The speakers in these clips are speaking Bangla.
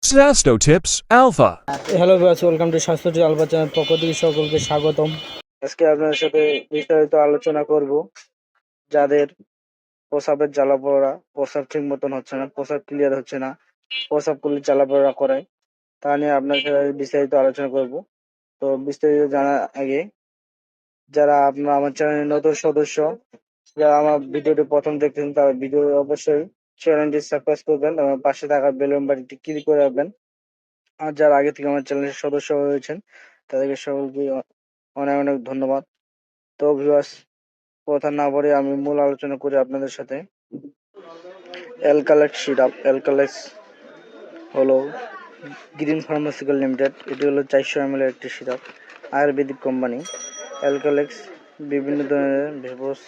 Sasto Tips Alpha. Hello viewers, welcome to স্বাস্থ্য আলফা চ্যানেল পক্ষ থেকে সকলকে স্বাগতম। আজকে আপনাদের সাথে বিস্তারিত আলোচনা করব যাদের প্রস্রাবের জ্বালা পোড়া, প্রস্রাব ঠিক মতন হচ্ছে না, প্রস্রাব ক্লিয়ার হচ্ছে না, প্রস্রাব করলে জ্বালা পোড়া করে, তা নিয়ে আপনার সাথে বিস্তারিত আলোচনা করব। তো বিস্তারিত জানার আগে যারা আপনারা আমার চ্যানেলের নতুন সদস্য, যারা আমার ভিডিওটি প্রথম দেখছেন, তারা ভিডিও অবশ্যই চ্যানেলটি সাবস্ক্রাইব করবেন এবং পাশে থাকা বেল বাটনটি ক্লিক করে রাখবেন। আর যারা আগে থেকে আমার চ্যানেলের সদস্য হয়েছেন তাদেরকে সকলকে অনেক অনেক ধন্যবাদ। তো ভিউয়ার্স, কথা না বলে আমি মূল আলোচনা করি আপনাদের সাথে। অ্যালকালেক্স সিরাপ। অ্যালকালেক্স হলো গ্রিন ফার্মাসিউটিক্যাল লিমিটেড। এটি হলো 400 ml একটি সিরাপ, আয়ুর্বেদিক কোম্পানি। অ্যালকালেক্স বিভিন্ন ধরনের ভেষজ,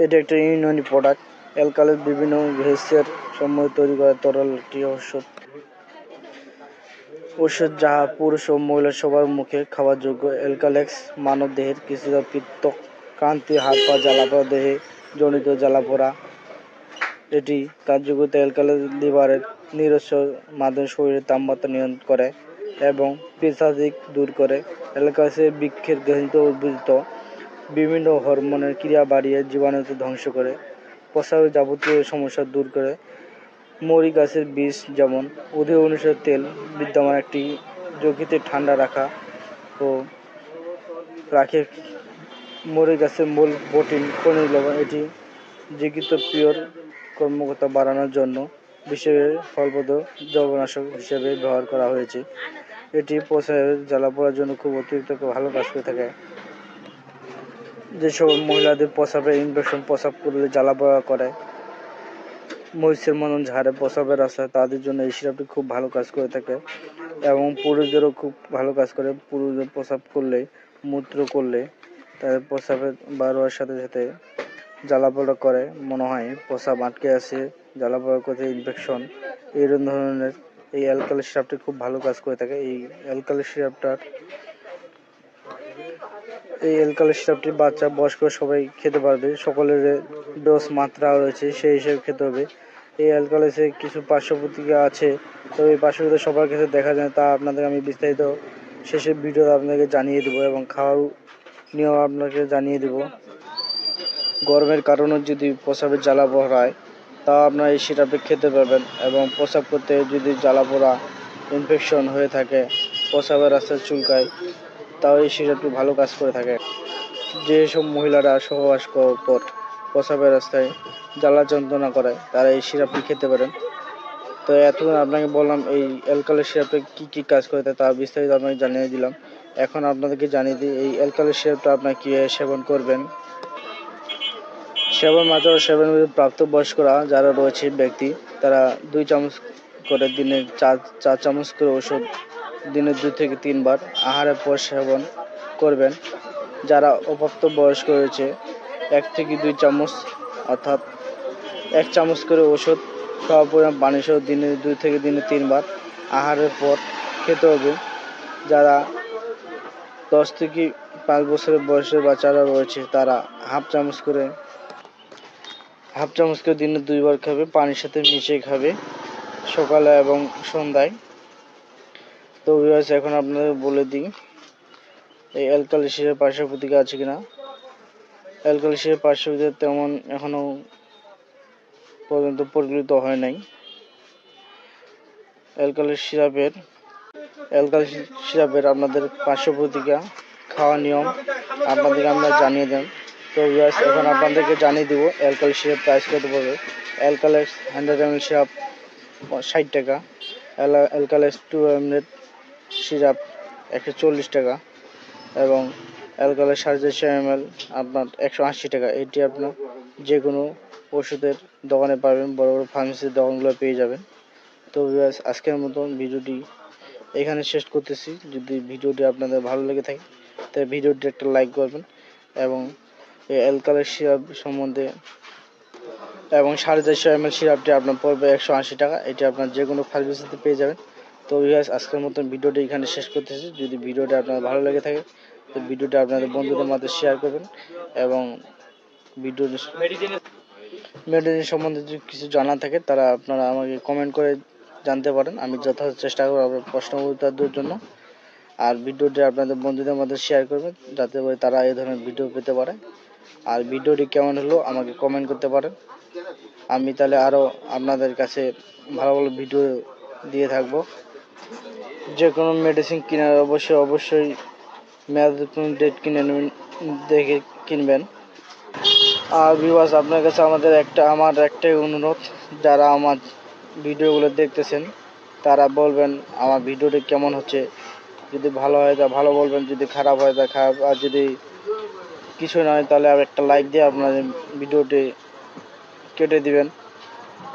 এটি একটা ইউনানি প্রোডাক্ট। অ্যালকালেক্স বিভিন্ন ভেষজের সমন্বয়ে তৈরি করা তরল একটি ওষুধ যা পুরুষ ও মহিলা সবার মুখে খাওয়ার যোগ্য। অ্যালকালেক্স মানব দেহের কিছুটা পিত্ত, ক্লান্তি, হাত পা জ্বালাপোড়া, দেহে জনিত জ্বালাপোড়া। এটি কার্যকরিতা অ্যালকালেক্স লিভারের নিরসর মাধ্যমে শরীরের তাপমাত্রা নিয়ন্ত্রণ করে এবং পেশাদিক দূর করে। অ্যালকালেক্সের বৃক্ষের গৃহীত উদ্ভিদ বিভিন্ন হরমোনের ক্রিয়া বাড়িয়ে জীবাণুকে ধ্বংস করে, প্রস্রাবের যাবতীয় সমস্যা দূর করে। মৌরি গাছের বীজ যেমন অধিক তেল বিদ্যমান একটি যকৃতে ঠান্ডা রাখা ও রাখে। মৌরি গাছের মূল প্রোটিন, খনিজ লবণ, এটি যকৃত পিওর কর্মক্ষমতা বাড়ানোর জন্য বিশেষ ফলপ্রদ জবনাশক হিসেবে ব্যবহার করা হয়েছে। এটি প্রস্রাবের জ্বালা পোড়ার জন্য খুব অতিরিক্ত ভালো কাজ করে থাকে। যেসব মহিলাদের প্রস্রাবে ইনফেকশন, প্রস্রাব করলে জ্বালা পোড়া করে, মহিষের মতন ঝাড়ে প্রস্রাবের রাস্তায়, তাদের জন্য এই সিরাপটি খুব ভালো কাজ করে থাকে এবং পুরুষদেরও খুব ভালো কাজ করে। পুরুষদের প্রস্রাব করলে, মূত্র করলে তাদের প্রস্রাবের বার হওয়ার সাথে সাথে জ্বালা পোড়া করে, মনে হয় প্রস্রাব আটকে আছে, জ্বালা পোড়া করতে, ইনফেকশন, এই ধরনের এই অ্যালকালি সিরাপটি খুব ভালো কাজ করে থাকে। এই অ্যালকালি সিরাপটি বাচ্চা, বয়স্ক সবাই খেতে পারবে। সকলের ডোজ মাত্রা রয়েছে, সেই হিসেবে খেতে হবে। এই অ্যালকালেসে কিছু পার্শ্ব প্রতিক্রিয়া আছে, তো এই পার্শ্ব প্রতিক্রিয়া সবার কাছে দেখা যায়, তা আপনাদের আমি বিস্তারিত শেষে ভিডিও আপনাকে জানিয়ে দেবো এবং খাওয়ার নিয়ম আপনাকে জানিয়ে দেব। গরমের কারণে যদি প্রস্রাবের জ্বালা পোড়া হয়, তা আপনারা এই সিরাপটি খেতে পারবেন এবং প্রস্রাব করতে যদি জ্বালা পোড়া, ইনফেকশন হয়ে থাকে, প্রস্রাবের রাস্তায় চুলকায়, তাও এই সিরাপটি ভালো কাজ করে থাকে। যেসব মহিলারা সহবাস করার পর প্রস্রাবের রাস্তায় জ্বালা যন্ত্রণা করে, তারা এই সিরাপটি খেতে পারেন। তো এতক্ষণ আপনাকে বললাম এই অ্যালকালি সিরাপে কী কী কাজ করে তা বিস্তারিত আপনাকে জানিয়ে দিলাম। এখন আপনাদেরকে জানিয়ে দিই এই অ্যালকালি সিরাপটা আপনার কীভাবে সেবন করবেন। সেবন মাত্র সেবনের প্রাপ্তবয়স্করা যারা রয়েছে ব্যক্তি, তারা 2 চামচ করে দিনে 4 চামচ করে ওষুধ দিনে 2 থেকে 3 বার আহারের পর সেবন করবেন। যারা অপ্রাপ্ত বয়স্ক রয়েছে 1 থেকে 2 চামচ, অর্থাৎ 1 চামচ করে ওষুধ খাওয়া পরিমাণ পানি সহ দিনে 2 থেকে 3 বার আহারের পর খেতে হবে। যারা 10 থেকে 5 বছরের বয়সের বাচ্চারা রয়েছে, তারা হাফ চামচ করে দিনে 2 বার খাবে, পানির সাথে মিশিয়ে খাবে, সকালে এবং সন্ধ্যায়। তো ভিউয়ার্স, এখন আপনাদের বলে দিই এই অ্যালকালি সিরাপের পার্শ্ব প্রতিক্রিয়া আছে কিনা। অ্যালকালি সিরাপের পার্শ্ব প্রতিক্রিয়া তেমন এখনও পর্যন্ত পরিগণিত হয় নাই। অ্যালকালি সিরাপের আপনাদের পার্শ্ব প্রতিক্রিয়া, খাওয়ার নিয়ম আপনাদেরকে আমরা জানিয়ে দেন। তো ভিউয়ার্স, এখন আপনাদেরকে জানিয়ে দেবো অ্যালকালি সিরাপ প্রাইস কত পড়বে। অ্যালকালেক্স 100 ml সিরাপ 60 টাকা, অ্যালকালেক্স 2 ml সিরাপ 140 টাকা এবং অ্যালকালেক্স 450 ml আপনার 180 টাকা। এটি আপনার যে কোনো ওষুধের দোকানে পাবেন, বড় বড় ফার্মেসির দোকানগুলো পেয়ে যাবেন। তো ভিউয়ার্স, আজকের মতন ভিডিওটি এখানে শেষ করতেছি। যদি ভিডিওটি আপনাদের ভালো লেগে থাকে তাহলে ভিডিওটি একটা লাইক করবেন এবং এই অ্যালকালি সিরাপ সম্বন্ধে এবং 450 ml সিরাপটি আপনার পড়বে 180 টাকা। এটি আপনার যে কোনো ফার্মেসিতে পেয়ে যাবেন। তো ভিউয়ার্স, আজকের মতন ভিডিওটি এখানে শেষ করতেছি। যদি ভিডিওটি আপনাদের ভালো লেগে থাকে তো ভিডিওটি আপনাদের বন্ধুদের মাঝে শেয়ার করবেন এবং মেডিসিন সম্বন্ধে যদি কিছু জানা থাকে তারা আপনারা আমাকে কমেন্ট করে জানতে পারেন। আমি যথাযথ চেষ্টা করব আপনার প্রশ্ন উত্তর দেওয়ার জন্য। আর ভিডিওটি আপনাদের বন্ধুদের মধ্যে শেয়ার করবেন যাতে করে তারা এই ধরনের ভিডিও পেতে পারে। আর ভিডিওটি কেমন হলো আমাকে কমেন্ট করতে পারেন। আমি তাহলে আরও আপনাদের কাছে ভালো ভালো ভিডিও দিয়ে থাকবো। যে কোনো মেডিসিন কেনার অবশ্যই মেয়াদোত্তীর্ণ ডেট কিনে নেবেন, দেখে কিনবেন। আর ভিউয়ার্স, আপনার কাছে আমার একটাই অনুরোধ, যারা আমার ভিডিওগুলো দেখতেছেন তারা বলবেন আমার ভিডিওটি কেমন হচ্ছে। যদি ভালো হয় তা ভালো বলবেন, যদি খারাপ হয় তা খারাপ। আর যদি কিছু না হয় তাহলে আর একটা লাইক দিয়ে আপনার ভিডিওটি কেটে দিবেন।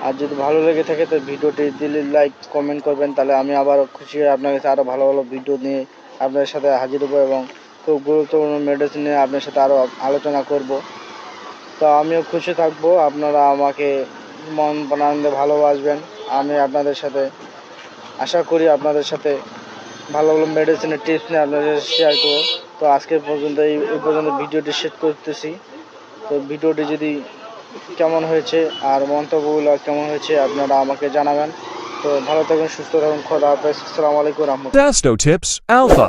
আর যদি ভালো লেগে থাকে তো ভিডিওটি দিলে লাইক কমেন্ট করবেন, তাহলে আমি আবার খুশি হয়ে আপনার কাছে আরও ভালো ভালো ভিডিও নিয়ে আপনাদের সাথে হাজির হবো এবং খুব গুরুত্বপূর্ণ মেডিসিন নিয়ে আপনার সাথে আরও আলোচনা করব। তো আমিও খুশি থাকবো, আপনারা আমাকে মন প্রাণে ভালোবাসবেন। আমি আপনাদের সাথে আশা করি আপনাদের সাথে ভালো ভালো মেডিসিনের টিপস নিয়ে আপনাদের শেয়ার করবো। তো আজকের পর্যন্ত এই পর্যন্ত ভিডিওটি শেষ করতেছি। তো ভিডিওটি যদি কেমন হয়েছে আর মন্তব্যগুলো কেমন হয়েছে আপনারা আমাকে জানাবেন। তো ভালো থাকুন, সুস্থ থাকুন, খোদা হাফেজ, আসসালামু আলাইকুম রহমতুল্লাহ। Dasto Tips Alpha.